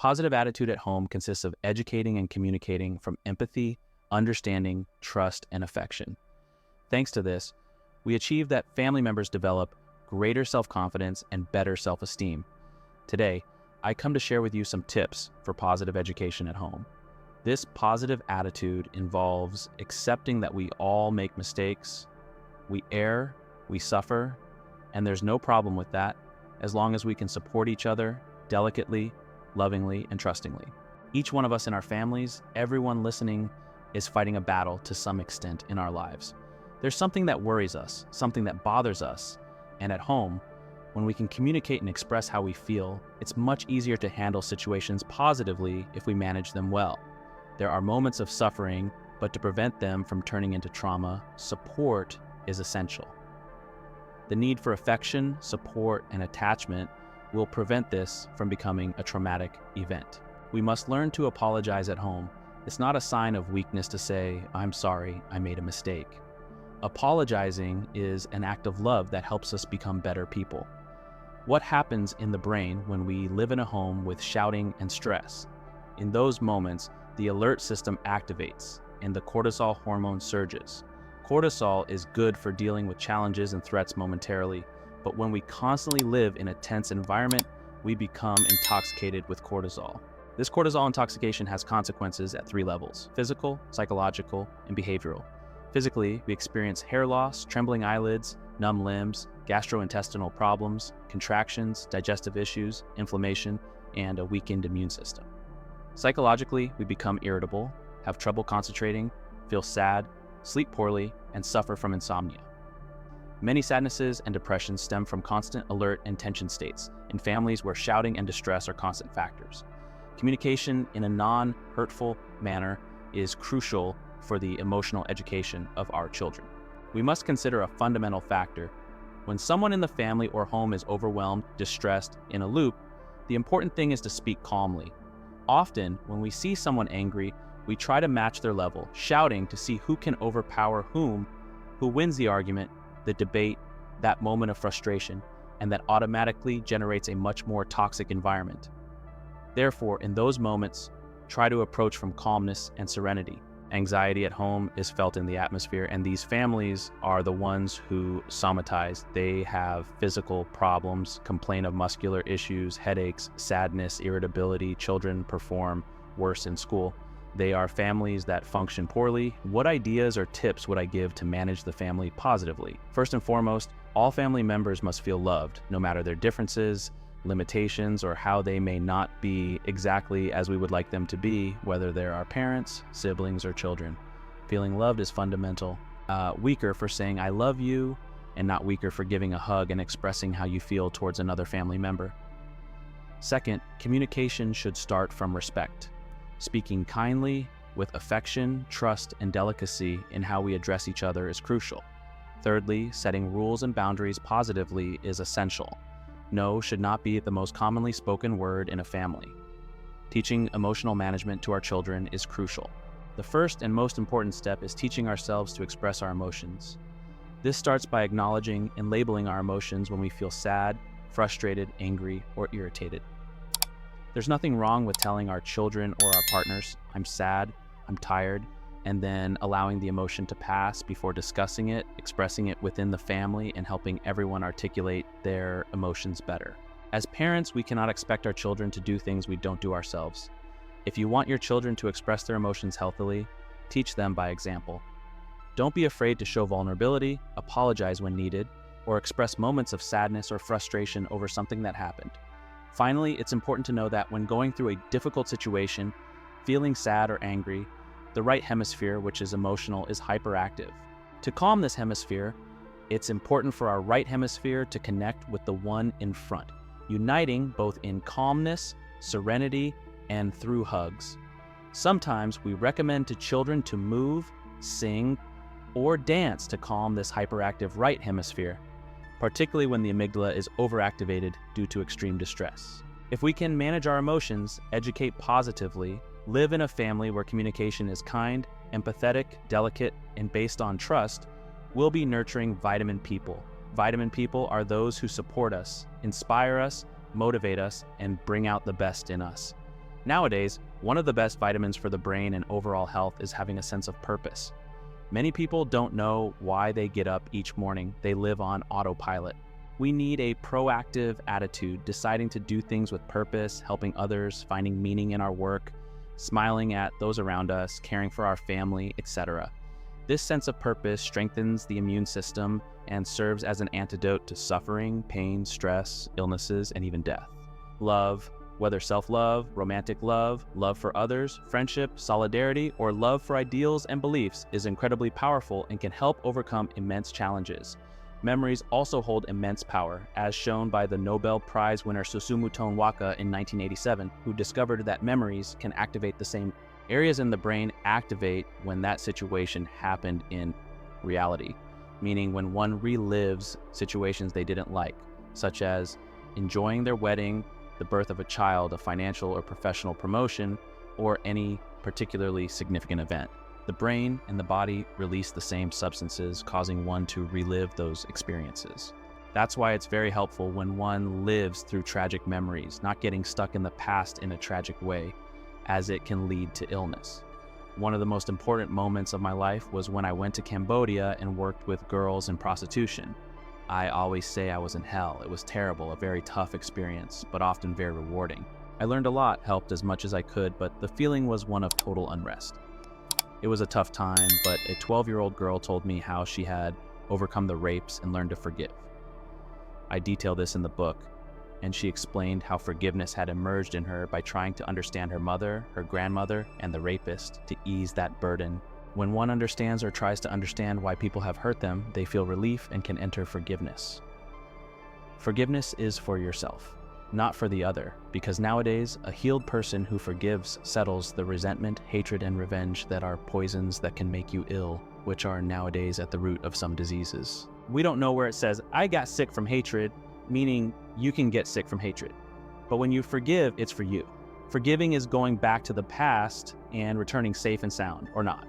Positive attitude at home consists of educating and communicating from empathy, understanding, trust, and affection. Thanks to this, we achieve that family members develop greater self-confidence and better self-esteem. Today, I come to share with you some tips for positive education at home. This positive attitude involves accepting that we all make mistakes, we err, we suffer, and there's no problem with that as long as we can support each other delicately, lovingly, and trustingly. Each one of us in our families, everyone listening, is fighting a battle to some extent in our lives. There's something that worries us, something that bothers us, and at home, when we can communicate and express how we feel, it's much easier to handle situations positively if we manage them well. There are moments of suffering, but to prevent them from turning into trauma, support is essential. The need for affection, support, and attachment will prevent this from becoming a traumatic event. We must learn to apologize at home. It's not a sign of weakness to say, "I'm sorry, I made a mistake." Apologizing is an act of love that helps us become better people. What happens in the brain when we live in a home with shouting and stress? In those moments, the alert system activates and the cortisol hormone surges. Cortisol is good for dealing with challenges and threats momentarily, but when we constantly live in a tense environment, we become intoxicated with cortisol. This cortisol intoxication has consequences at 3 levels: physical, psychological, and behavioral. Physically, we experience hair loss, trembling eyelids, numb limbs, gastrointestinal problems, contractions, digestive issues, inflammation, and a weakened immune system. Psychologically, we become irritable, have trouble concentrating, feel sad, sleep poorly, and suffer from insomnia. Many sadnesses and depressions stem from constant alert and tension states in families where shouting and distress are constant factors. Communication in a non-hurtful manner is crucial for the emotional education of our children. We must consider a fundamental factor. When someone in the family or home is overwhelmed, distressed, in a loop, the important thing is to speak calmly. Often, when we see someone angry, we try to match their level, shouting to see who can overpower whom, who wins the argument, the debate, that moment of frustration, and that automatically generates a much more toxic environment. Therefore, in those moments, try to approach from calmness and serenity. Anxiety at home is felt in the atmosphere, and these families are the ones who somatize. They have physical problems, complain of muscular issues, headaches, sadness, irritability. Children perform worse in school. They are families that function poorly. What ideas or tips would I give to manage the family positively? First and foremost, all family members must feel loved, no matter their differences, limitations, or how they may not be exactly as we would like them to be, whether they're our parents, siblings, or children. Feeling loved is fundamental. Weaker for saying "I love you," and not weaker for giving a hug and expressing how you feel towards another family member. Second, communication should start from respect. Speaking kindly, with affection, trust, and delicacy in how we address each other is crucial. Thirdly, setting rules and boundaries positively is essential. No should not be the most commonly spoken word in a family. Teaching emotional management to our children is crucial. The first and most important step is teaching ourselves to express our emotions. This starts by acknowledging and labeling our emotions when we feel sad, frustrated, angry, or irritated. There's nothing wrong with telling our children or our partners, "I'm sad, I'm tired," and then allowing the emotion to pass before discussing it, expressing it within the family, and helping everyone articulate their emotions better. As parents, we cannot expect our children to do things we don't do ourselves. If you want your children to express their emotions healthily, teach them by example. Don't be afraid to show vulnerability, apologize when needed, or express moments of sadness or frustration over something that happened. Finally, it's important to know that when going through a difficult situation, feeling sad or angry, the right hemisphere, which is emotional, is hyperactive. To calm this hemisphere, it's important for our right hemisphere to connect with the one in front, uniting both in calmness, serenity, and through hugs. Sometimes we recommend to children to move, sing, or dance to calm this hyperactive right hemisphere, particularly when the amygdala is overactivated due to extreme distress. If we can manage our emotions, educate positively, live in a family where communication is kind, empathetic, delicate, and based on trust, we'll be nurturing vitamin people. Vitamin people are those who support us, inspire us, motivate us, and bring out the best in us. Nowadays, one of the best vitamins for the brain and overall health is having a sense of purpose. Many people don't know why they get up each morning. They live on autopilot. We need a proactive attitude, deciding to do things with purpose, helping others, finding meaning in our work, smiling at those around us, caring for our family, etc. This sense of purpose strengthens the immune system and serves as an antidote to suffering, pain, stress, illnesses, and even death. Love, whether self-love, romantic love, love for others, friendship, solidarity, or love for ideals and beliefs, is incredibly powerful and can help overcome immense challenges. Memories also hold immense power, as shown by the Nobel Prize winner Susumu Tonwaka in 1987, who discovered that memories can activate the same areas in the brain activate when that situation happened in reality, meaning when one relives situations they didn't like, such as enjoying their wedding, the birth of a child, a financial or professional promotion, or any particularly significant event. The brain and the body release the same substances, causing one to relive those experiences. That's why it's very helpful when one lives through tragic memories, not getting stuck in the past in a tragic way, as it can lead to illness. One of the most important moments of my life was when I went to Cambodia and worked with girls in prostitution. I always say I was in hell. It was terrible, a very tough experience, but often very rewarding. I learned a lot, helped as much as I could, but the feeling was one of total unrest. It was a tough time, but a 12-year-old girl told me how she had overcome the rapes and learned to forgive. I detail this in the book, and she explained how forgiveness had emerged in her by trying to understand her mother, her grandmother, and the rapist to ease that burden. When one understands or tries to understand why people have hurt them, they feel relief and can enter forgiveness. Forgiveness is for yourself, not for the other, because nowadays, a healed person who forgives settles the resentment, hatred, and revenge that are poisons that can make you ill, which are nowadays at the root of some diseases. We don't know where it says, I got sick from hatred, meaning you can get sick from hatred. But when you forgive, it's for you. Forgiving is going back to the past and returning safe and sound, or not.